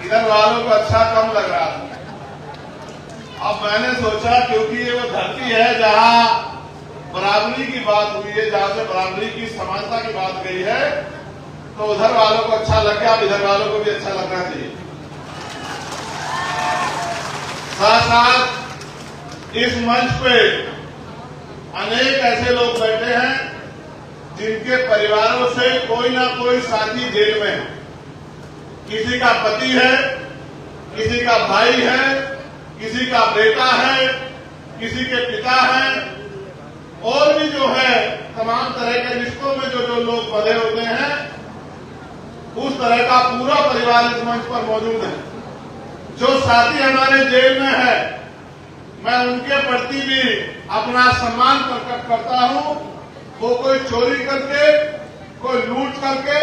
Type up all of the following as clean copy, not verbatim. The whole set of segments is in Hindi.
इधर वालों को अच्छा कम लग रहा था। अब मैंने सोचा क्योंकि ये वो धरती है जहां बराबरी की बात हुई है, जहां से बराबरी की समानता की बात गई है, तो उधर वालों को अच्छा लग गया, अब इधर वालों को भी अच्छा लगना चाहिए। साथ साथ इस मंच पे अनेक ऐसे लोग बैठे हैं जिनके परिवारों से कोई ना कोई साथी जेल में है। किसी का पति है, किसी का भाई है, किसी का बेटा है, किसी के पिता है, और भी जो है तमाम तरह के रिश्तों में जो जो लोग बंधे होते हैं, उस तरह का पूरा परिवार इस मंच पर मौजूद है। जो साथी हमारे जेल में है, मैं उनके प्रति भी अपना सम्मान प्रकट करता हूं। वो कोई चोरी करके, कोई लूट करके,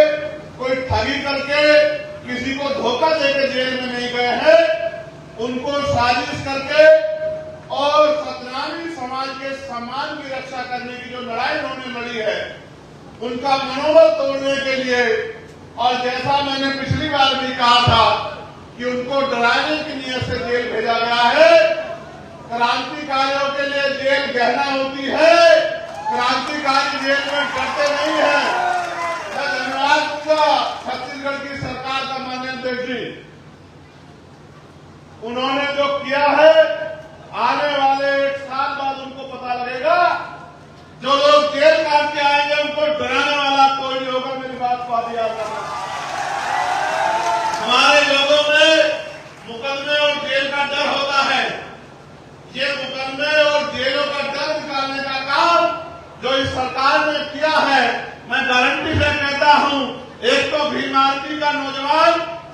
कोई ठगी करके, किसी को धोखा देकर जेल में नहीं गए हैं। उनको साजिश करके और सतनामी समाज के सम्मान की रक्षा करने की जो लड़ाई उन्होंने लड़ी है, उनका मनोबल तोड़ने के लिए, और जैसा मैंने पिछली बार भी कहा था कि उनको डराने की नीयत से जेल भेजा गया है। क्रांतिकारियों के लिए जेल गहना होती है, क्रांतिकारी जेल में डरते नहीं है। मैं धन्यवाद दूंगा छत्तीसगढ़ की सरकार का, माननीय अध्यक्ष जी, उन्होंने जो किया है, आने वाले 1 साल बाद उनको पता लगेगा। जो लोग जेल काट के आएंगे उनको डराने वाला कोई नहीं होगा। मेरी बात को आप याद रखना। हमारे लोगों में मुकदमे और जेल का डर होता है। ये मुकदमे और जेलों का डर निकालने का काम जो इस सरकार ने किया है, मैं गारंटी से कहता हूं, एक तो भीम आर्मी का नौजवान,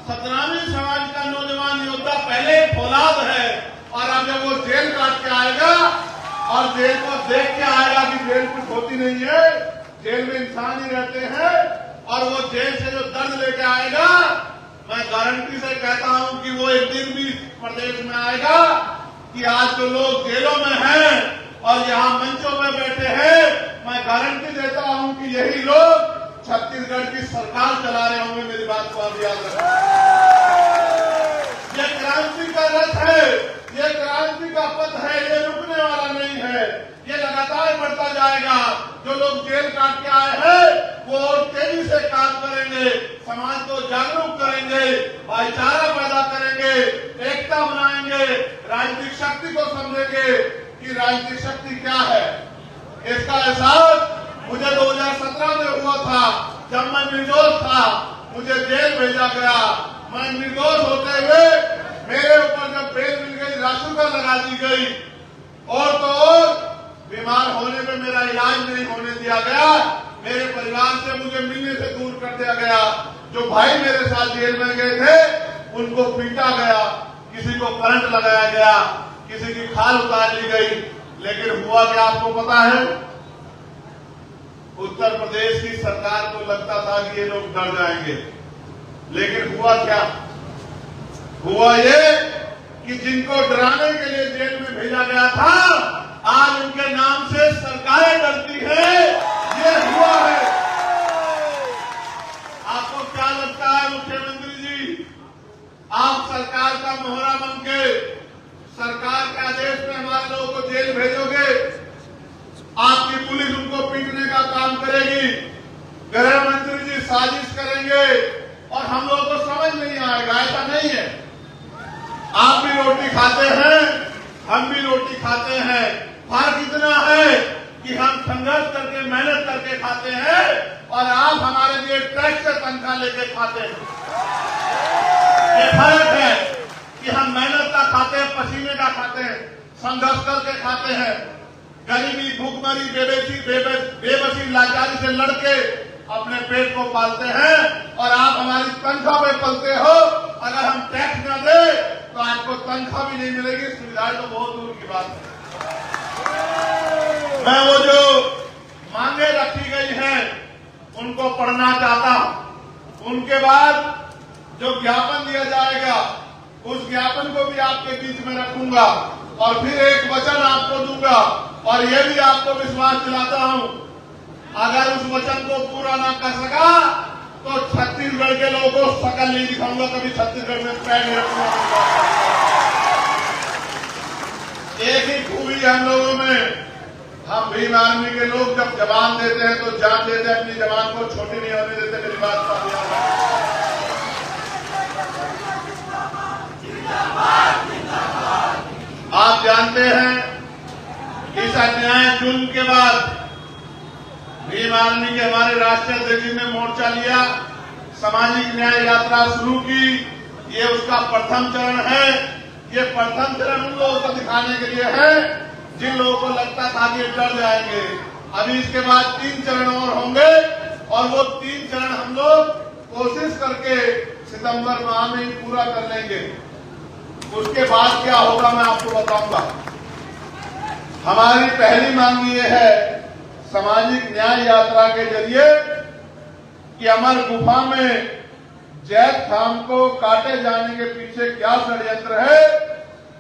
सतनामी समाज का नौजवान योद्धा पहले फौलाद है, और अब जब वो जेल काट के आएगा और जेल को देख के आएगा कि जेल कुछ होती नहीं है, जेल में इंसान ही रहते हैं, और वो जेल से जो दर्द लेके आएगा, मैं गारंटी से कहता हूं कि वो एक दिन भी प्रदेश में आएगा कि आज जो लोग जेलों में हैं और यहाँ मंचों में बैठे हैं, मैं गारंटी देता हूं कि यही लोग छत्तीसगढ़ की सरकार चला रहे होंगे। मेरी बात को आप याद रखें। ये क्रांति का रथ है, ये क्रांति का पथ है, ये रुकने वाला नहीं है, ये लगातार बढ़ता जाएगा। जो लोग जेल काट के आए हैं वो और तेजी से काम करेंगे, समाज को जागरूक करेंगे, भाईचारा पैदा करेंगे, एकता बनाएंगे, राजनीतिक शक्ति को समझेंगे कि राजनीतिक शक्ति क्या है। इसका एहसास मुझे 2017 में हुआ था, जब मैं निर्दोष था, मुझे जेल भेजा गया। मैं निर्दोष होते हुए मेरे ऊपर जब बेल मिल गई, राशुका लगा दी गई, और तो और बीमार होने में मेरा इलाज नहीं होने दिया गया, मेरे परिवार से मुझे मिलने से दूर कर दिया गया। जो भाई मेरे साथ जेल में गए थे उनको पीटा गया, किसी को करंट लगाया गया, किसी की खाल उतार ली गई। लेकिन हुआ क्या आपको पता है? उत्तर प्रदेश की सरकार को लगता था कि ये लोग डर जाएंगे, लेकिन हुआ क्या? हुआ ये कि जिनको डराने के लिए जेल में भेजा गया था, आज उनके नाम से सरकारें डरती है। ये हुआ है। आपको क्या लगता है मुख्यमंत्री जी, आप सरकार का मोहरा बन के सरकार के आदेश में हमारे लोगों को जेल भेजोगे? आपकी पुलिस उनको पीटने का काम करेगी, गृह मंत्री जी साजिश करेंगे, और हम लोगों को समझ नहीं आएगा। ऐसा नहीं है। आप भी रोटी खाते हैं, हम भी रोटी खाते हैं। फर्क इतना है कि हम संघर्ष करके, मेहनत करके खाते हैं, और आप हमारे लिए टैक्स से तनख्वाह लेके खाते हैं। ये फर्क है कि हम मेहनत का खाते हैं, पसीने का खाते हैं, संघर्ष करके खाते हैं। गरीबी, भूखमरी, बेबसी, लाचारी से लड़के अपने पेट को पालते हैं, और आप हमारी तनख्वाह में पलते हो। अगर हम टैक्स न दे तो आपको तनख्वाह भी नहीं मिलेगी, सुविधाएं तो बहुत दूर की बात है। मैं वो जो मांगे रखी गई हैं उनको पढ़ना चाहता हूं। उनके बाद जो ज्ञापन दिया जाएगा, उस ज्ञापन को भी आपके बीच में रखूंगा, और फिर एक वचन आपको दूंगा, और ये भी आपको विश्वास दिलाता हूं, अगर उस वचन को पूरा ना कर सका तो छत्तीसगढ़ के लोगों को शकल नहीं दिखाऊंगा, कभी छत्तीसगढ़ में पैर नहीं रखूंगा। एक ही खूबी हम लोगों में, हम भीम आर्मी के लोग जब जवान देते हैं तो जान देते हैं, अपनी जवान को छोटी नहीं होने देते। मेरी बात समझ आ रहा है? आप जानते हैं इस अन्याय जुल्म के बाद भीम आर्मी के हमारे राष्ट्रीय अध्यक्ष जी ने मोर्चा लिया, सामाजिक न्याय यात्रा शुरू की। ये उसका प्रथम चरण है। ये प्रथम चरण उन लोगों को दिखाने के लिए है जिन लोगों को लगता था कि डर जाएंगे। अभी इसके बाद 3 चरण और होंगे और वो 3 चरण हम लोग कोशिश करके सितंबर माह में ही पूरा कर लेंगे। उसके बाद क्या होगा मैं आपको बताऊंगा। हमारी पहली मांग ये है सामाजिक न्याय यात्रा के जरिए कि अमर गुफा में जैद खान को काटे जाने के पीछे क्या षड्यंत्र है।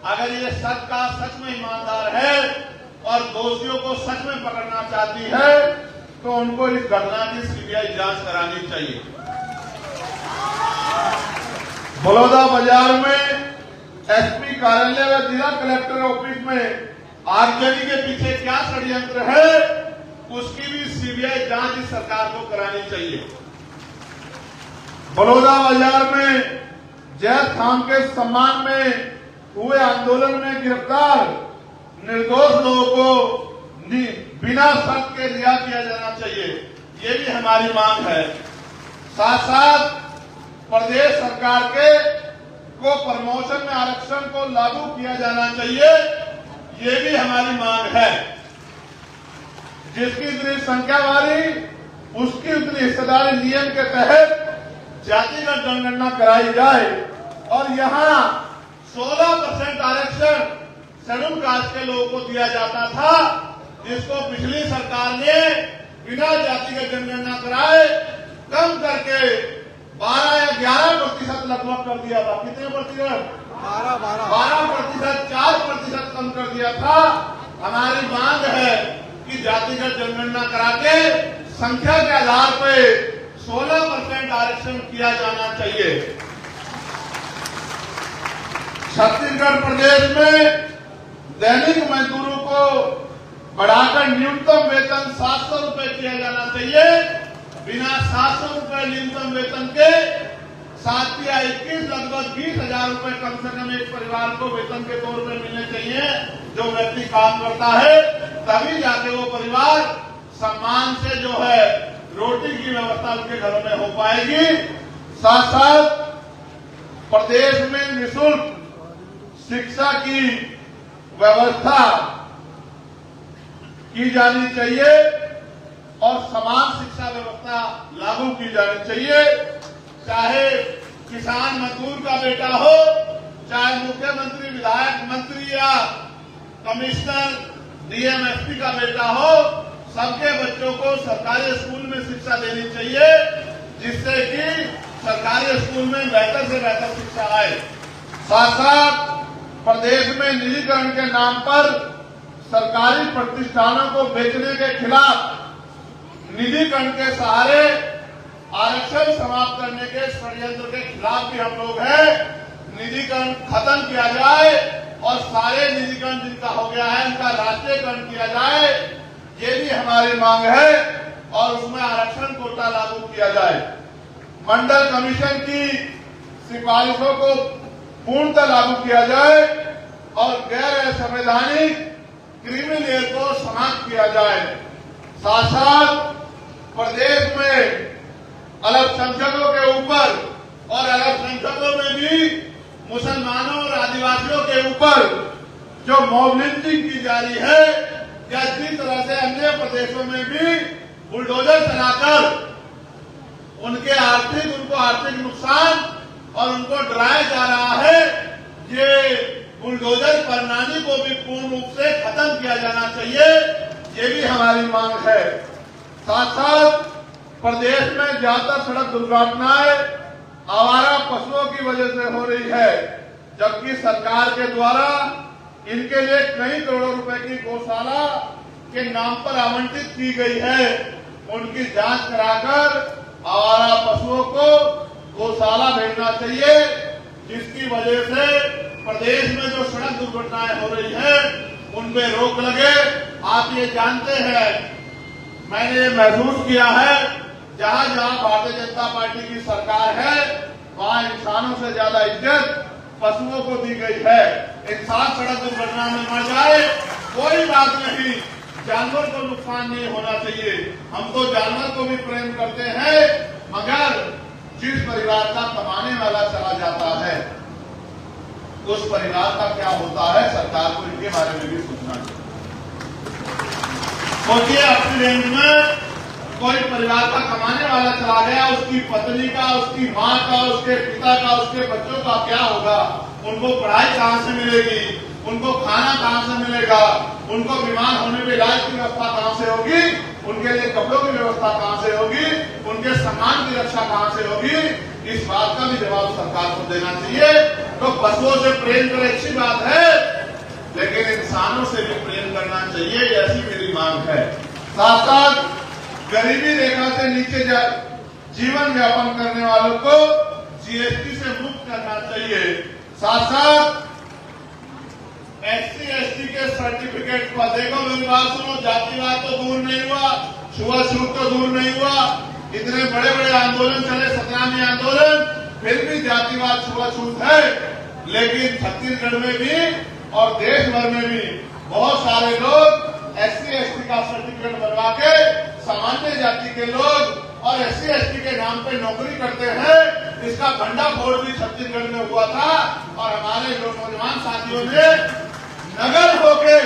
अगर ये सच का सच में ईमानदार है और दोषियों को सच में पकड़ना चाहती है तो उनको इस घटना की सीबीआई जांच करानी चाहिए। बलौदा बाजार में एसपी कार्यालय व जिला कलेक्टर ऑफिस में आगजनी के पीछे क्या षड्यंत्र है उसकी भी सीबीआई जांच इस सरकार को करानी चाहिए। बलौदा बाजार में जैद खान के सम्मान में हुए आंदोलन में गिरफ्तार निर्दोष लोगों को बिना शर्त के रिहा किया जाना चाहिए, ये भी हमारी मांग है। साथ साथ प्रदेश सरकार के को प्रमोशन में आरक्षण को लागू किया जाना चाहिए, ये भी हमारी मांग है। जिसकी इतनी संख्या वाली उसकी उतनी हिस्सेदारी नियम के तहत जातिगत जनगणना कराई जाए और यहाँ 16% आरक्षण शेड्यूल कास्ट के लोगों को दिया जाता था, जिसको पिछली सरकार ने बिना जातिगत जनगणना कराए कम करके 12 या 11% लगभग कर दिया था। कितने प्रतिशत? 12%, 4% कम कर दिया था। हमारी मांग है कि जातिगत जनगणना करा के संख्या के आधार पर 16% आरक्षण किया जाना चाहिए। छत्तीसगढ़ प्रदेश में दैनिक मजदूरों को बढ़ाकर न्यूनतम वेतन 700 रुपए किया जाना चाहिए। बिना 700 रुपए न्यूनतम वेतन के 7 या 21 लगभग 20,000 रुपए कम से कम एक परिवार को वेतन के तौर पर मिलने चाहिए। जो व्यक्ति काम करता है तभी जाके वो परिवार सम्मान से जो है रोटी की व्यवस्था उनके घरों में हो पाएगी। साथ साथ प्रदेश में निःशुल्क शिक्षा की व्यवस्था की जानी चाहिए और समान शिक्षा व्यवस्था लागू की जानी चाहिए। चाहे किसान मजदूर का बेटा हो, चाहे मुख्यमंत्री, विधायक, मंत्री या कमिश्नर, डीएम, एसपी का बेटा हो, सबके बच्चों को सरकारी स्कूल में शिक्षा देनी चाहिए, जिससे कि सरकारी स्कूल में बेहतर से बेहतर शिक्षा आए। साथ साथ प्रदेश में निजीकरण के नाम पर सरकारी प्रतिष्ठानों को बेचने के खिलाफ निजीकरण के सहारे आरक्षण समाप्त करने के षड्यंत्र के खिलाफ भी हम लोग हैं। निजीकरण खत्म किया जाए और सारे निजीकरण जिनका हो गया है उनका राष्ट्रीयकरण किया जाए, ये भी हमारी मांग है और उसमें आरक्षण कोटा लागू किया जाए। मंडल कमीशन की सिफारिशों को पूर्णतः लागू किया जाए और गैर संवैधानिक क्रिमिनल को समाप्त किया जाए। साथ साथ प्रदेश में अल्पसंख्यकों के ऊपर और अल्पसंख्यकों में भी मुसलमानों और आदिवासियों के ऊपर जो मॉब लिंचिंग की जा रही है, या जिस तरह से अन्य प्रदेशों में भी बुलडोजर चलाकर उनको आर्थिक नुकसान और उनको डराया जा रहा है, ये बुलडोजर प्रणाली को भी पूर्ण रूप से खत्म किया जाना चाहिए, ये भी हमारी मांग है। साथ साथ प्रदेश में ज्यादातर सड़क दुर्घटनाएं आवारा पशुओं की वजह से हो रही है, जबकि सरकार के द्वारा इनके लिए कई करोड़ों रुपए की गौशाला के नाम पर आवंटित की गई है। उनकी जांच कराकर आवारा पशुओं को गौशाला भेजना चाहिए, जिसकी वजह से प्रदेश में जो सड़क दुर्घटनाएं हो रही हैं उनपे रोक लगे। आप ये जानते हैं, मैंने ये महसूस किया है, जहां जहां भारतीय जनता पार्टी की सरकार है वहां इंसानों से ज्यादा इज्जत पशुओं को दी गई है। इंसान सड़क दुर्घटना में मर जाए कोई बात नहीं, जानवर को नुकसान नहीं होना चाहिए। हम तो जानवर को भी प्रेम करते हैं, मगर जिस परिवार का कमाने वाला चला जाता है उस परिवार का क्या होता है, सरकार को इनके बारे में भी सोचना चाहिए। सोचिए, अपनी रेंज में कोई परिवार का कमाने वाला चला गया, उसकी पत्नी का, उसकी माँ का, उसके पिता का, उसके बच्चों का क्या होगा? उनको पढ़ाई कहाँ से मिलेगी? उनको खाना कहाँ से मिलेगा? उनको बीमार होने में इलाज की व्यवस्था कहाँ से होगी? उनके लिए कपड़ों की व्यवस्था कहाँ से होगी? उनके सम्मान की रक्षा कहाँ से होगी? इस बात का भी जवाब सरकार को देना चाहिए। तो पशुओं से प्रेम करें, अच्छी बात है, लेकिन इंसानों से भी प्रेम करना चाहिए, ऐसी मेरी मांग है। साथ साथ गरीबी रेखा से नीचे जीवन यापन करने वालों को जीएसटी से मुक्त करना चाहिए। साथ साथ SC/ST के सर्टिफिकेट पर, देखो मेरी बात सुनो, जातिवाद तो दूर नहीं हुआ, छुआछूत तो दूर नहीं हुआ, इतने बड़े बड़े आंदोलन चले, 17वीं आंदोलन, फिर भी जातिवाद छुआछूत है। लेकिन छत्तीसगढ़ में भी और देश भर में भी बहुत सारे लोग SC/ST का सर्टिफिकेट बनवा के सामान्य जाति के लोग और SC/ST के नाम पे नौकरी करते हैं। इसका भंडाफोड़ भी छत्तीसगढ़ में हुआ था और हमारे जो नौजवान साथियों ने नगर होके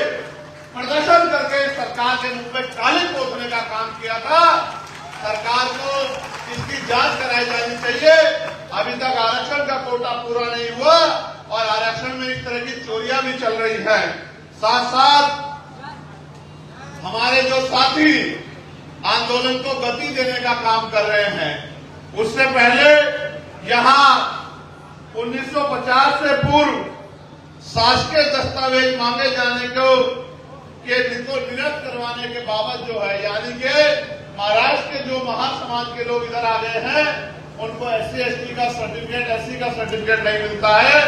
प्रदर्शन करके सरकार के मुंह पे काली पोतने का काम किया था। सरकार को इसकी जांच कराई जानी चाहिए। अभी तक आरक्षण का कोटा पूरा नहीं हुआ और आरक्षण में इस तरह की चोरियां भी चल रही हैं। साथ साथ हमारे जो साथी आंदोलन को गति देने का काम कर रहे हैं, उससे पहले यहां 1950 से पूर्व शासकीय दस्तावेज मांगे जाने को निरस्त करवाने के बाबत जो है, यानी कि महाराष्ट्र के जो महासमाज के लोग इधर आ गए हैं उनको SC/ST का सर्टिफिकेट, SC का सर्टिफिकेट नहीं मिलता है।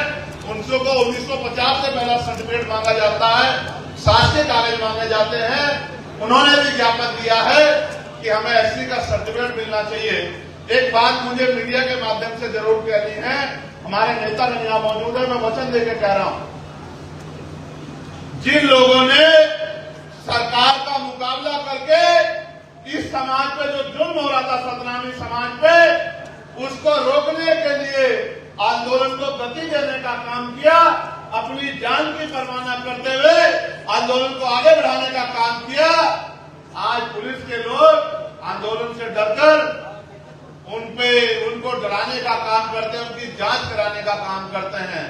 उनको 1950 से पहला सर्टिफिकेट मांगा जाता है, शासकीय कागज मांगे जाते हैं। उन्होंने भी ज्ञापन दिया है कि हमें SC का सर्टिफिकेट मिलना चाहिए। एक बात मुझे मीडिया के माध्यम से जरूर कहनी है, हमारे नेता यहाँ मौजूद है, मैं वचन देकर कह रहा हूं, जिन लोगों ने सरकार का मुकाबला करके इस समाज पे जो जुल्म हो रहा था, सतनामी समाज पे, उसको रोकने के लिए आंदोलन को गति देने का काम किया, अपनी जान की परवाह न करते हुए आंदोलन को आगे बढ़ाने का काम किया। आज पुलिस के लोग आंदोलन से डरकर उनको डराने का काम करते हैं, उनकी जांच कराने का काम करते हैं।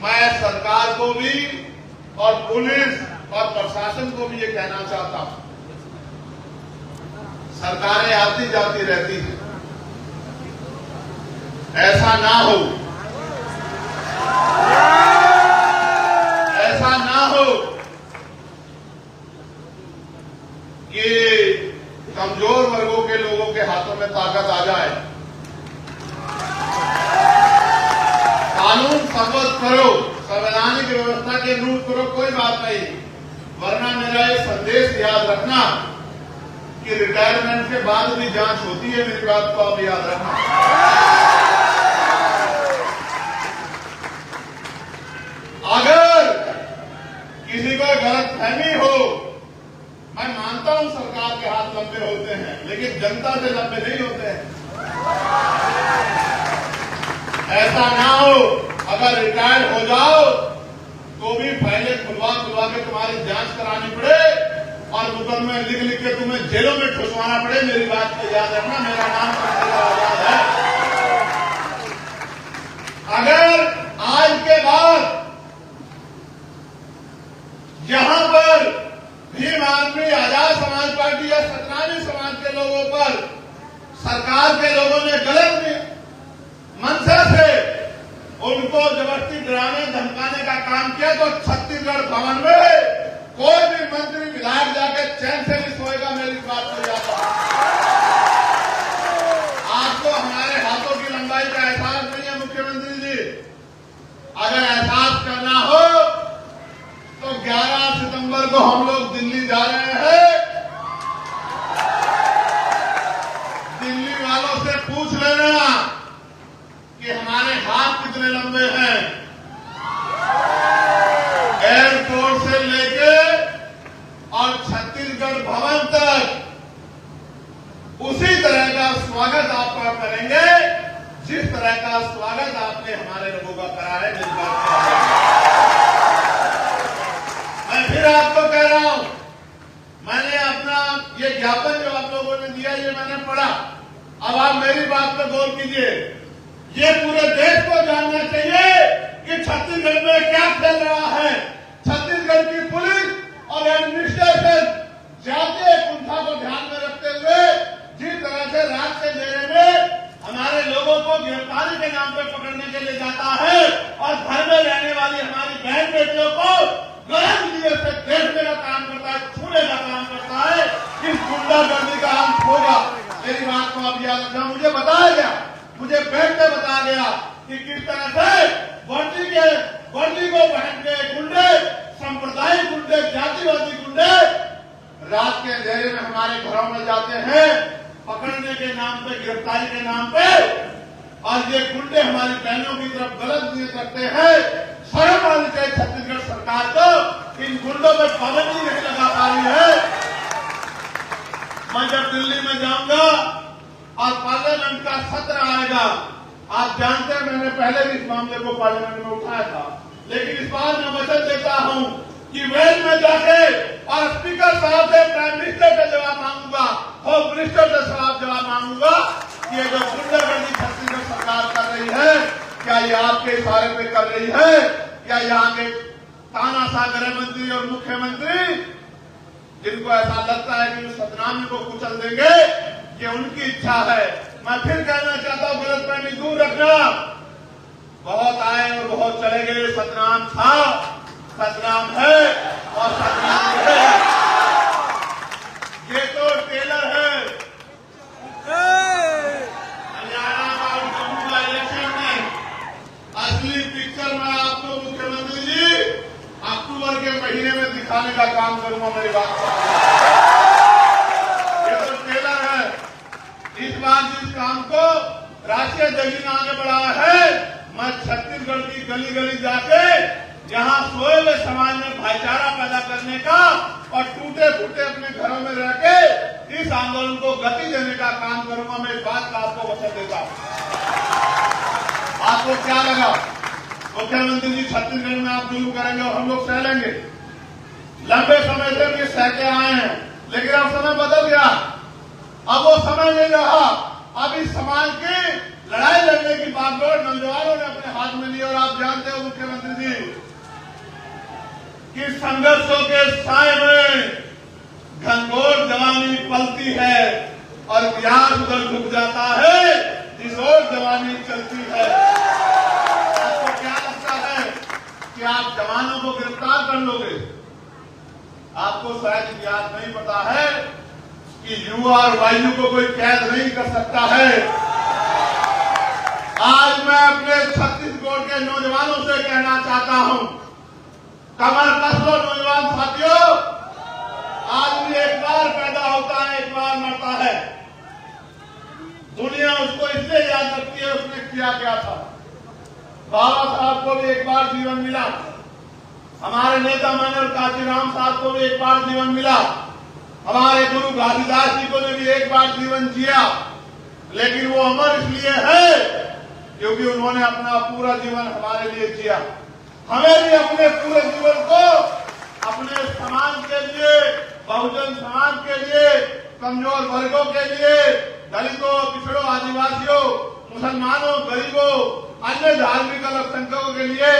मैं सरकार को भी और पुलिस और प्रशासन को भी ये कहना चाहता हूं, सरकारें आती जाती रहती हैं, ऐसा ना हो, ऐसा ना हो कि कमजोर वर्गों के लोगों के हाथों में ताकत आ जाए। कानून सबूत करो, संवैधानिक व्यवस्था के अनुरूप करो, कोई बात नहीं, वरना मेरा ये संदेश याद रखना कि रिटायरमेंट के बाद भी जांच होती है, मेरी बात को आप याद रखना। अगर किसी को गलतफहमी हो, मैं मानता हूं सरकार के हाथ लंबे होते हैं, लेकिन जनता से लंबे नहीं होते हैं। ऐसा ना हो, अगर रिटायर हो जाओ तो भी फाइलें खुलवा के तुम्हारी जांच करानी पड़े और मुकदमे लिख के तुम्हें जेलों में ठुसवाना पड़े। मेरी बात को याद रखना, मेरा नाम आजाद है। अगर आज के बाद यहां पर भीम आदमी, आजाद समाज पार्टी या सतनामी समाज के लोगों पर सरकार के लोगों ने गलत मंशा से उनको जबरदस्ती डराने धमकाने का काम किया, तो छत्तीसगढ़ भवन में कोई भी मंत्री विधायक जाकर चैन से नहीं सोएगा। मेरी बात को याद रखना। सच्चाई का एहसास नहीं है मुख्यमंत्री जी। अगर एहसास करना हो तो 11 सितंबर को हम लोग दिल्ली जा रहे हैं। दिल्ली वालों से पूछ लेना कि हमारे हाथ कितने लंबे हैं। एयरपोर्ट से लेके और छत्तीसगढ़ भवन तक उसी तरह का स्वागत आपका करेंगे जिस तरह का स्वागत आपने हमारे लोगों का करा है। जिस बात मैं फिर आपको कह रहा हूं, मैंने अपना ये ज्ञापन जो आप लोगों ने दिया ये मैंने पढ़ा। अब आप मेरी बात पर गौर कीजिए। ये पूरे देश को जानना चाहिए कि छत्तीसगढ़ में क्या चल रहा है। छत्तीसगढ़ की पुलिस और एडमिनिस्ट्रेशन जातीय कुंठा को ध्यान में रखते हुए जिस तरह से रात के अंधेरे में हमारे लोगों को गिरफ्तारी के नाम पर पकड़ने के लिए जाता है और घर में रहने वाली हमारी बहन बेटियों को गलत लीजिए से देखने का काम करता है, छूने का काम करता है। इस गुंडागर्दी का अंत होगा। मेरी बात को आप याद रखना। मुझे बताया गया, मुझे बैंक ने बताया गया कि किस तरह से वर्दी को पहन के गुंडे, सांप्रदायिक गुंडे, जातिवादी गुंडे रात के अंधेरे में हमारे घरों में जाते हैं पकड़ने के नाम पे, गिरफ्तारी के नाम पे। और ये गुंडे हमारी बहनों की तरफ गलत नीयत रखते हैं। शर्म आनी चाहिए छत्तीसगढ़ सरकार को। इन गुंडों में पाबंदी नहीं लगा पा रही है। मैं जब दिल्ली में जाऊंगा और पार्लियामेंट का सत्र आएगा, आप जानते हैं मैंने पहले भी इस मामले को पार्लियामेंट में उठाया था, लेकिन इस बार मैं वचन देता हूं कि वेल में जाके और स्पीकर साहब से, प्राइम मिनिस्टर से जवाब मांगूंगा, होम मिनिस्टर से जवाब मांगूंगा कि ये जो गुंडागर्दी छत्तीसगढ़ सरकार कर रही है, क्या ये आपके इशारे पे कर रही है? क्या यहाँ के तानाशाह गृह मंत्री और मुख्यमंत्री जिनको ऐसा लगता है कि सतनामी को कुचल देंगे, ये उनकी इच्छा है। मैं फिर कहना चाहता हूं, गलतफहमी दूर रखना। बहुत आए और बहुत चले गए। सतनाम था, सतनाम है और सतनाम है। ये तो टेलर है। हरियाणा का और जम्मू का इलेक्शन में असली पिक्चर मैं आपको मुख्यमंत्री जी अक्टूबर के महीने में दिखाने का काम करूंगा। मेरी बात ये तो टेलर है। इस बार जिस काम को राष्ट्रीय जगी ने आगे बढ़ाया है, मैं छत्तीसगढ़ की गली गली जाके यहाँ सोए हुए समाज में भाईचारा पैदा करने का और टूटे फूटे अपने घरों में रह के इस आंदोलन को गति देने का काम करूंगा। मैं इस बात का आपको वचन देता हूं। आपको क्या लगा मुख्यमंत्री जी छत्तीसगढ़ में आप जुलूम करेंगे और हम लोग सह लेंगे? लंबे समय से भी सह के आए हैं, लेकिन अब समय बदल गया। अब वो समय नहीं रहा। अब इस समाज की लड़ाई लड़ने की बागडोर नौजवानों ने अपने हाथ में ली। और आप जानते हो मुख्यमंत्री जी कि संघर्षों के साए में घनघोर जवानी पलती है और प्यार उधर झुक जाता है जिस ओर जवानी चलती है। आपको क्या लगता है कि आप जवानों को गिरफ्तार कर लोगे? आपको शायद याद नहीं पता है कि युवा और वायु को कोई कैद नहीं कर सकता है। आज मैं अपने छत्तीसगढ़ के नौजवानों से कहना चाहता हूं, कमर कस लो नौजवान साथियों। आदमी एक बार पैदा होता है, एक बार मरता है। दुनिया उसको इसलिए याद रखती है उसने किया क्या था। बाबा साहब को भी एक बार जीवन मिला, हमारे नेता मनोहर काशीराम साहब को भी एक बार जीवन मिला, हमारे गुरु घासीदास जी को ने भी एक बार जीवन जिया। लेकिन वो अमर इसलिए है क्योंकि उन्होंने अपना पूरा जीवन हमारे लिए जिया। हमें भी अपने पूरे जीवन को अपने समाज के लिए, बहुजन समाज के लिए, कमजोर वर्गों के लिए, दलितों, पिछड़ों, आदिवासियों, मुसलमानों, गरीबों, अन्य धार्मिक अल्पसंख्यकों के लिए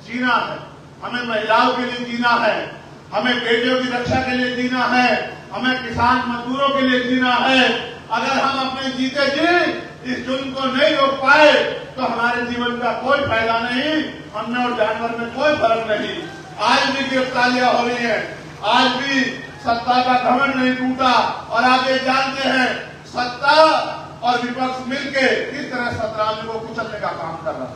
जीना है। हमें महिलाओं के लिए जीना है, हमें बेटियों की रक्षा के लिए जीना है, हमें किसान मजदूरों के लिए जीना है। अगर हम अपने जीते जी इस जुल्म को नहीं रोक पाए तो हमारे जीवन का कोई फायदा नहीं, हमने और जानवर में कोई फर्क नहीं। आज भी गिरफ्तारियां हो रही हैं, आज भी सत्ता का घमंड नहीं टूटा। और आप ये जानते हैं सत्ता और विपक्ष मिलके किस तरह सतराम को कुचलने का काम कर रहा है।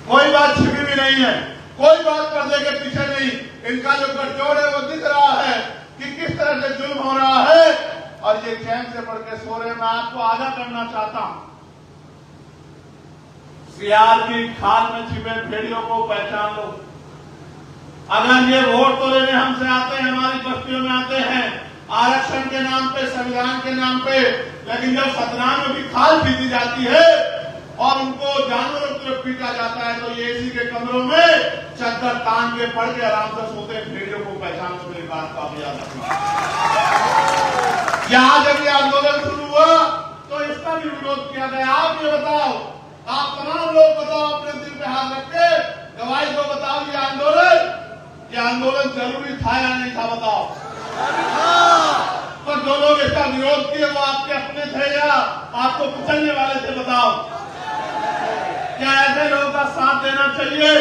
कोई बात छिपी भी नहीं है, कोई बात पर्दे के पीछे नहीं। इनका जो गठजोड़ है वो दिख रहा है कि किस तरह से जुल्म हो रहा है और ये चैन से पढ़ के सो रहे। मैं आपको आगाह करना चाहता हूं, सियार की खाल में छिपे भेड़ियों को पहचान लो। अगर ये वोट तो लेने हमसे आते हैं, हमारी बस्तियों में आते हैं आरक्षण के नाम पे, संविधान के नाम पे, लेकिन जब सतनाम में भी खाल पीती जाती है और उनको जानवरों की तरफ पीटा जाता है तो ये एसी के कमरों में चद्दर तान के पड़ के आराम से सोते हैं। भेड़ियों को पहचान लो, मेरी बात का याद रखना। यहां जब ये आंदोलन शुरू हुआ तो इसका भी विरोध किया गया। आप ये बताओ, आप तमाम लोग बताओ, अपने दिल पे हाथ रख के गवाही को बताओ, ये आंदोलन जरूरी था या नहीं था? बताओ। तो जो लोग इसका विरोध किए वो आपके अपने थे या आपको कुचलने वाले थे? बताओ। क्या ऐसे लोगों का साथ देना चाहिए?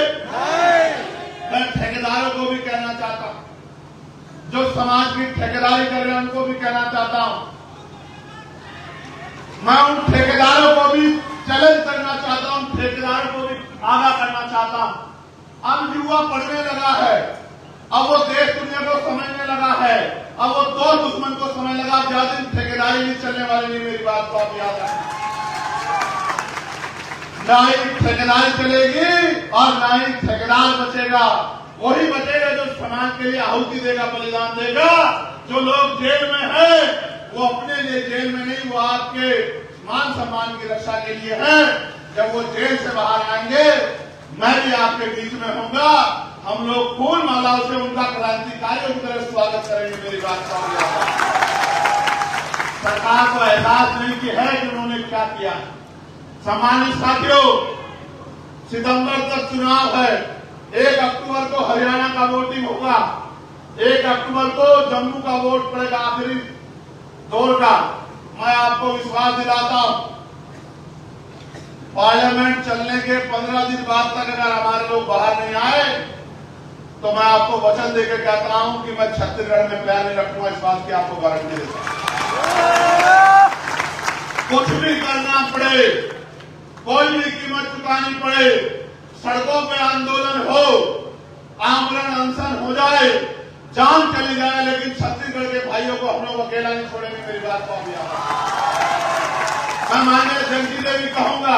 मैं ठेकेदारों को भी कहना चाहता हूं, जो समाज की ठेकेदारी कर रहे हैं उनको भी कहना चाहता हूं। मैं उन ठेकेदारों को भी चैलेंज करना चाहता हूं, ठेकेदारों को भी आगाह करना चाहता हूं। अब युवा पढ़ने लगा है, अब वो देश दुनिया को समझने लगा है, अब वो दो दुश्मन को समझ लगा। ज्यादा दिन ठेकेदारी नहीं चलने वाली नहीं, मेरी बात को आप याद रखें। ना ही ठेकेदारी चलेगी और ना ही ठेकेदार बचेगा। वही बचेगा जो समाज के लिए आहुति देगा, बलिदान देगा। जो लोग जेल में हैं वो अपने लिए जेल में नहीं, वो आपके मान सम्मान की रक्षा के लिए है। जब वो जेल से बाहर आएंगे मैं भी आपके बीच में होऊंगा। हम लोग फूल मालाओं से उनका क्रांतिकारियों की तरह स्वागत करेंगे, मेरी बात का याद रखें। सरकार को एहसास नहीं कि है कि उन्होंने क्या किया। सम्मानित साथियों, सितंबर तक चुनाव है। 1 अक्टूबर को हरियाणा का वोटिंग होगा, 1 अक्टूबर को जम्मू का वोट पड़ेगा, आखिरी दौर का। मैं आपको विश्वास दिलाता हूं, पार्लियामेंट चलने के 15 दिन बाद तक अगर हमारे लोग बाहर नहीं आए तो मैं आपको वचन देकर कहता हूं कि मैं छत्तीसगढ़ में पैर नहीं रखूंगा। इस बात की आपको गारंटी देता हूं। कुछ भी करना पड़े, कोई भी कीमत चुकानी पड़े, सड़कों पे आंदोलन हो, आमरण अनशन हो जाए, जान चली जाए, लेकिन छत्तीसगढ़ के भाइयों को हम लोग अकेला नहीं छोड़ेंगे, मेरी बात को आप याद रखें। मैं माननीय जगदीश से भी कहूंगा,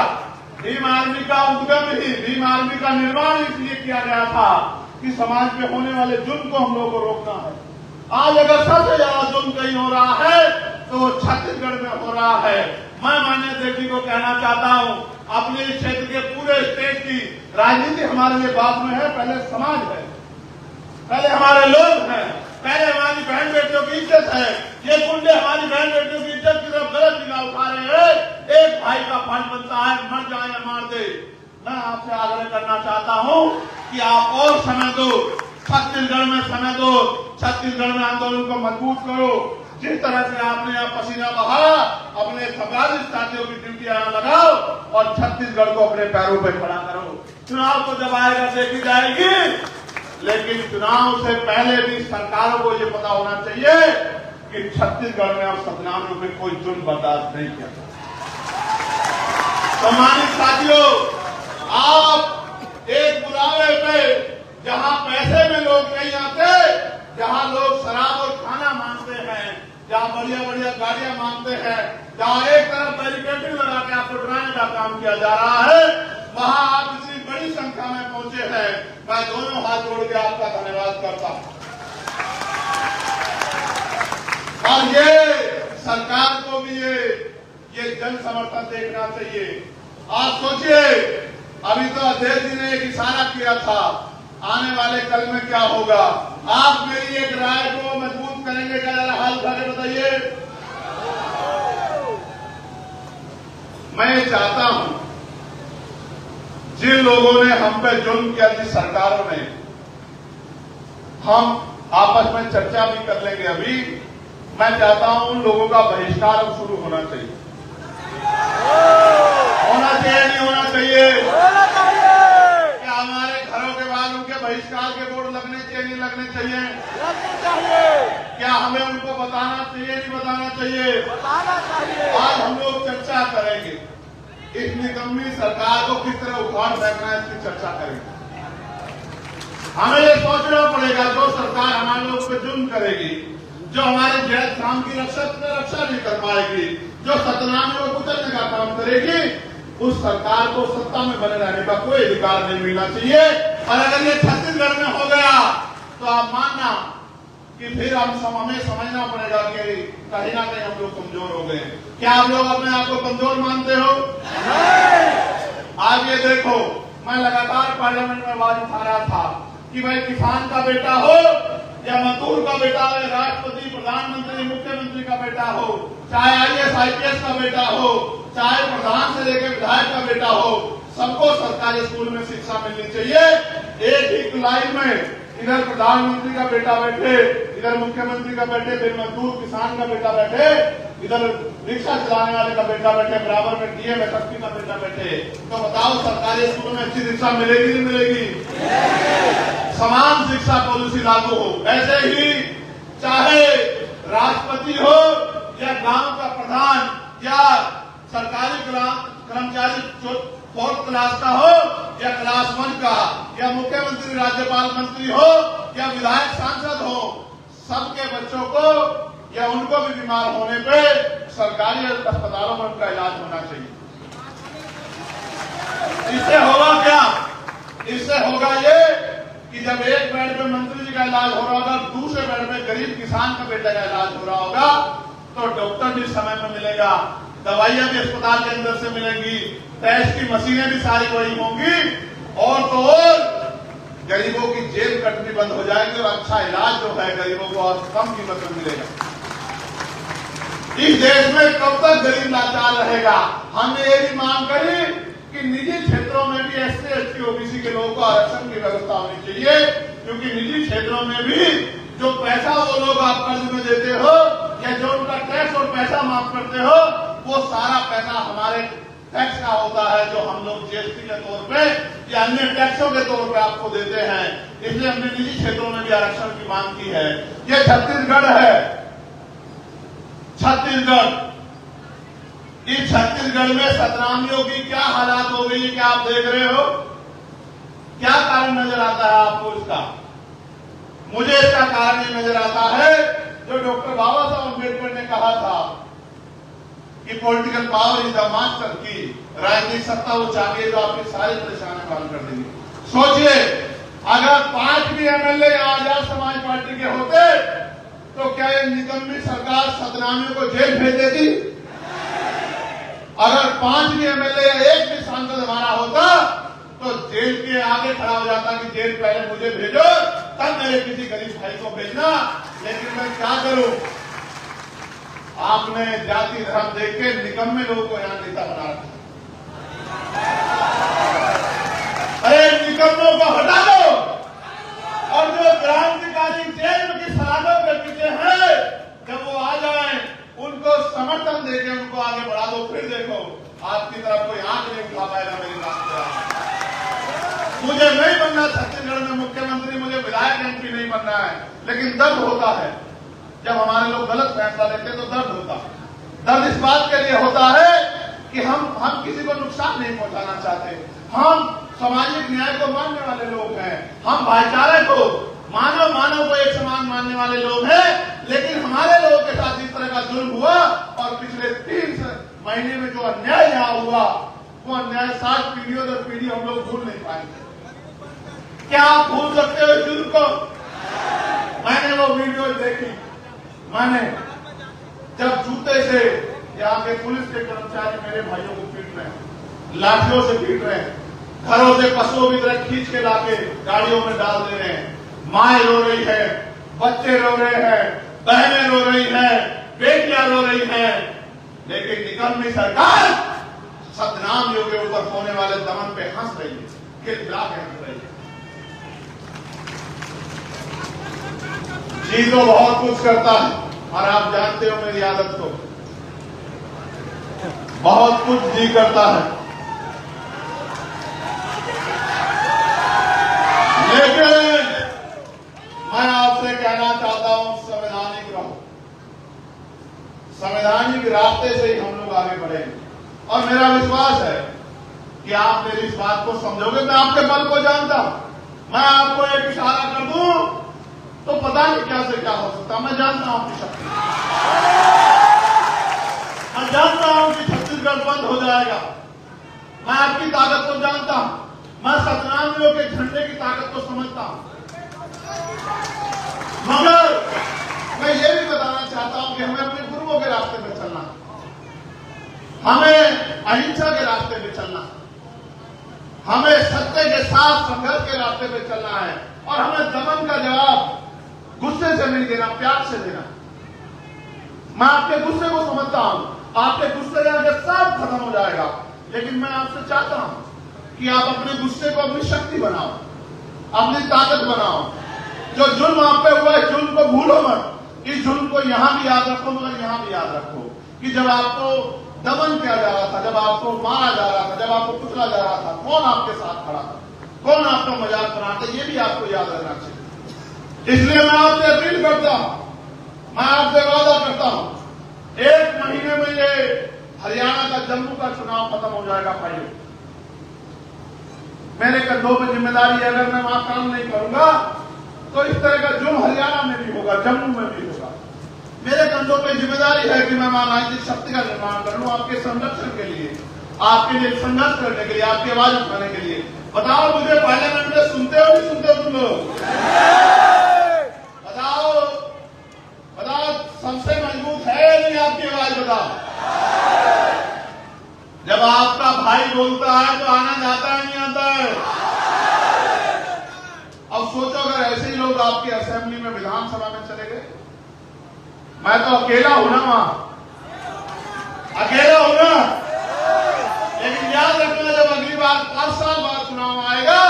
भीम आर्मी का उद्गम ही, भीम आर्मी का निर्माण इसलिए किया गया था कि समाज में होने वाले जुल्म को हम लोगों को रोकना है। आज अगर सबसे ज्यादा जुल्म कहीं हो रहा है तो छत्तीसगढ़ में हो रहा है। मैं माननीय देवी को कहना चाहता हूं, अपने क्षेत्र के पूरे स्टेट की राजनीति हमारे लिए बाद में है, पहले समाज है, पहले हमारे लोग हैं, पहले हमारी बहन बेटियों की इज्जत है। ये गुंडे हमारी बहन बेटियों की इज्जत की तरफ गलत निगाह उठा रहे हैं। एक भाई का फर्ज बनता है, मर जाए या मार दे। मैं आपसे आग्रह करना चाहता हूं कि आप और समय दो, छत्तीसगढ़ में समय दो, छत्तीसगढ़ में आंदोलन को मजबूत करो। जिस तरह से आपने यहाँ पसीना बहा, अपने संवादित साथियों की ड्यूटी यहाँ लगाओ और छत्तीसगढ़ को अपने पैरों पर खड़ा करो। चुनाव तो जब आएगा देखी जाएगी, लेकिन चुनाव से पहले भी सरकारों को ये पता होना चाहिए कि छत्तीसगढ़ में अब सतनाम में कोई जुल्म बर्दाश्त नहीं किया जाता। सम्मानित साथियों, आप एक बुलावे पे जहां पैसे में लोग नहीं आते, जहां लोग शराब और खाना मांगते हैं, जहां बढ़िया बढ़िया गाड़ियां मांगते हैं, जहां एक तरफ बैरिकेडिंग लगा के आपको डराने का काम किया जा रहा है, वहां आप इतनी बड़ी संख्या में पहुंचे हैं। मैं दोनों हाथ जोड़ के आपका धन्यवाद करता हूं। और ये सरकार को भी ये जन समर्थन देखना चाहिए। आप सोचिए, अभी तो अध्यक्ष जी ने एक इशारा किया था, आने वाले कल में क्या होगा। आप मेरी एक राय को मजबूत करेंगे क्या? जरा हाल उठा के बताइए। मैं चाहता हूं, जिन लोगों ने हम पे जुल्म किया, जिस सरकारों ने, हम आपस में चर्चा भी कर लेंगे। अभी मैं चाहता हूं उन लोगों का बहिष्कार अब शुरू होना चाहिए। होना चाहिए नहीं होना चाहिए? क्या हमारे घरों के बाहर उनके बहिष्कार के बोर्ड लगने चाहिए नहीं लगने चाहिए? क्या हमें उनको बताना चाहिए नहीं बताना चाहिए? बताना चाहिए। आज हम लोग चर्चा करेंगे इस निकम्मी सरकार को किस तरह उखाड़ फेंकना है, इसकी चर्चा करेंगे। हमें ये सोचना पड़ेगा जो सरकार हमारे लोग पे जुल्म करेगी, जो हमारे जैत राम की रक्षा नहीं कर पाएगी, जो सतनामी को कुचलने का काम करेगी, उस सरकार को सत्ता में बने रहने का कोई अधिकार नहीं मिलना चाहिए। और अगर ये छत्तीसगढ़ में हो गया तो आप मानना कि फिर हमें समझना पड़ेगा कि कहीं ना कहीं हम लोग कमजोर हो गए। क्या आप लोग अपने आप को कमजोर मानते हो? आज ये देखो, मैं लगातार पार्लियामेंट में आवाज उठा रहा था कि भाई किसान का बेटा हो या मजदूर का बेटा हो, राष्ट्रपति, प्रधानमंत्री, मुख्यमंत्री का बेटा हो, चाहे IAS IPS का बेटा हो, चाहे प्रधान से लेकर विधायक का बेटा हो, सबको सरकारी स्कूल में शिक्षा मिलनी चाहिए। एक ही लाइन में इधर प्रधानमंत्री का बेटा बैठे, इधर मुख्यमंत्री का बैठे, फिर मजदूर किसान का बेटा बैठे, इधर रिक्शा चलाने वाले का बेटा बैठे, बराबर में DM SSP का बेटा बैठे, तो बताओ सरकारी स्कूलों में अच्छी शिक्षा मिलेगी नहीं मिलेगी? समान शिक्षा पॉलिसी लागू हो। ऐसे ही चाहे राष्ट्रपति हो या गांव का प्रधान या सरकारी कर्मचारी फोर्थ क्लास का हो या क्लास 1 का, या मुख्यमंत्री राज्यपाल मंत्री हो या विधायक सांसद हो, सबके बच्चों को या उनको भी बीमार होने पे सरकारी अस्पतालों में उनका इलाज होना चाहिए। इससे होगा क्या? इससे होगा ये कि जब एक बेड पे मंत्री जी का इलाज हो रहा होगा, दूसरे बेड पे गरीब किसान का बेटा का इलाज हो रहा होगा, तो डॉक्टर भी समय में मिलेगा, दवाइयां भी अस्पताल के अंदर से मिलेंगी, टेस्ट की मशीनें भी सारी वही होंगी, और तो और गरीबों की जेब कटनी बंद हो जाएगी और अच्छा इलाज जो है गरीबों को और कम कीमत में मिलेगा। इस देश में कब तक गरीब लाचार रहेगा? हमने ये भी मांग करी कि निजी क्षेत्रों में भी SC ST OBC के लोगों को आरक्षण की व्यवस्था होनी चाहिए, क्योंकि निजी क्षेत्रों में भी जो पैसा वो लोग आप कर्ज में देते हो या जो उनका टैक्स और पैसा माफ करते हो, वो सारा पैसा हमारे टैक्स का होता है, जो हम लोग GST के तौर पे या अन्य टैक्सों के तौर पे आपको देते हैं। इसलिए हमने निजी क्षेत्रों में भी आरक्षण की मांग की है। ये छत्तीसगढ़ है, छत्तीसगढ़। इस छत्तीसगढ़ में सतनामियों की क्या हालात हो गई, क्या आप देख रहे हो? क्या कारण नजर आता है आपको इसका? मुझे इसका कारण ये नजर आता है जो डॉक्टर बाबा साहब अम्बेडकर ने कहा था कि political power is the master की, राजनीतिक सत्ता वो चाहिए जो आपकी सारी परेशानियां हल कर देगी। सोचिए, अगर 5 भी MLA आजाद समाज पार्टी के होते तो क्या ये निकम्मी सरकार सतनामियों को जेल भेज देती? अगर 5 भी MLA या 1 भी सांसद हमारा होता तो जेल के आगे खड़ा हो जाता कि जेल पहले मुझे भेजो, तब मेरे किसी गरीब भाई को भेजना। लेकिन मैं क्या करूं? आपने जाति धर्म देख के निकम्मे लोगों को यहां नेता बना रखा। अरे निकम्मों को हटा दो, और जो क्रांतिकारी जेल की सलाखों के पीछे हैं, जब वो आ जाएं, उनको समर्थन देके उनको आगे बढ़ा दो। फिर देखो आपकी तरफ कोई आंख नहीं उठा पाएगा मेरी बात पे। मुझे नहीं बनना छत्तीसगढ़ में मुख्यमंत्री, मुझे विधायक MP नहीं बनना है, लेकिन दर्द होता है जब हमारे लोग गलत फैसला लेते हैं, तो दर्द होता है। दर्द इस बात के लिए होता है कि हम किसी को नुकसान नहीं पहुंचाना चाहते। हम सामाजिक न्याय को मानने वाले लोग हैं, हम भाईचारे को, मानव को एक समान मानने वाले लोग हैं। लेकिन हमारे लोगों के साथ इस तरह का जुल्म हुआ और पिछले 3 महीने में जो अन्याय यहाँ हुआ, वो अन्याय 7 पीढ़ियों दर पीढ़ी हम लोग भूल नहीं पाएंगे। क्या आप भूल सकते हो जुल्म को? मैंने वो वीडियो देखी, मैंने जब जूते से यहाँ के पुलिस के कर्मचारी मेरे भाइयों को पीट रहे हैं, लाठियों से पीट रहे हैं, घरों से पशुओं की तरह खींच के लाके गाड़ियों में डाल दे रहे हैं, माएं रो रही है, बच्चे रो रहे हैं, बहनें रो रही हैं, बेटियां रो रही हैं, लेकिन निकम्मी सरकार सतनामियों के ऊपर होने वाले दमन पे हंस रही है, खिलखिला के हंस रही है। जी तो बहुत कुछ करता है, और आप जानते हो मेरी आदत को, बहुत कुछ जी करता है, लेकिन मैं आपसे कहना चाहता हूं संवैधानिक रास्ते से ही हम लोग आगे बढ़ेंगे। और मेरा विश्वास है कि आप मेरी इस बात को समझोगे। मैं आपके मन को जानता हूं, मैं आपको एक इशारा कर दूं तो पता नहीं क्या से क्या हो सकता। मैं जानता हूं आपकी शक्ति, मैं जानता हूं कि छत्तीसगढ़ बंद हो जाएगा। मैं आपकी ताकत को जानता हूं, मैं 97 के झंडे की ताकत को समझता हूं। मगर मैं ये भी बताना चाहता हूं कि हमें अपने गुरुओं के रास्ते पे चलना है, हमें अहिंसा के रास्ते पे चलना है, हमें सत्य के साथ संघर्ष के रास्ते पे चलना है और हमें दमन का जवाब गुस्से से नहीं देना, प्यार से देना। मैं आपके गुस्से को समझता हूं, आपके गुस्से के सब खत्म हो जाएगा, लेकिन मैं आपसे चाहता हूं कि आप अपने गुस्से को अपनी शक्ति बनाओ, अपनी ताकत बनाओ। जो जुल्म आप पे हुआ है, जुल्म को भूलो मत। इस जुल्म को यहां भी याद रखो, मगर यहां भी याद रखो कि जब आपको दमन किया जा रहा था, जब आपको मारा जा रहा था, जब आपको कुचला जा रहा था, कौन आपके साथ खड़ा था, कौन आपका मजाक बना था, ये भी आपको याद रखना चाहिए। इसलिए मैं आपसे अपील करता हूं, मैं आपसे वादा करता हूं, 1 महीने में ये हरियाणा का जम्मू का चुनाव खत्म हो जाएगा। भाइयों, मेरे कंधों पर जिम्मेदारी है, अगर मैं वहां काम नहीं करूंगा तो इस तरह का जुल्म हरियाणा में भी होगा, जम्मू में भी होगा। मेरे कंधों पर जिम्मेदारी है कि मैं वहां राजनीतिक शक्ति का निर्माण कर लूं, आपके संरक्षण के लिए, आपके लिए संघर्ष करने के लिए, आपकी आवाज उठाने के लिए। बताओ मुझे, पार्लियामेंट में सुनते हो नहीं सुनते हो तुम लोग? बताओ बताओ, सबसे मजबूत है या नहीं आपकी आवाज? बताओ। जब आपका भाई बोलता है तो आनंद आता है, नहीं आता है? अब सोचो, अगर ऐसे ही लोग आपकी असेंबली में, विधानसभा में चले गए, मैं तो अकेला हूं ना, वहां अकेला हूं ना। लेकिन याद रखना, जब अगली बार 5 साल बाद चुनाव आएगा,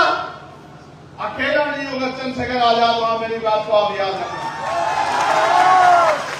अकेला नहीं होगा, चंद्रशेखर आजाद वहां, मेरी बात को आप याद रखना।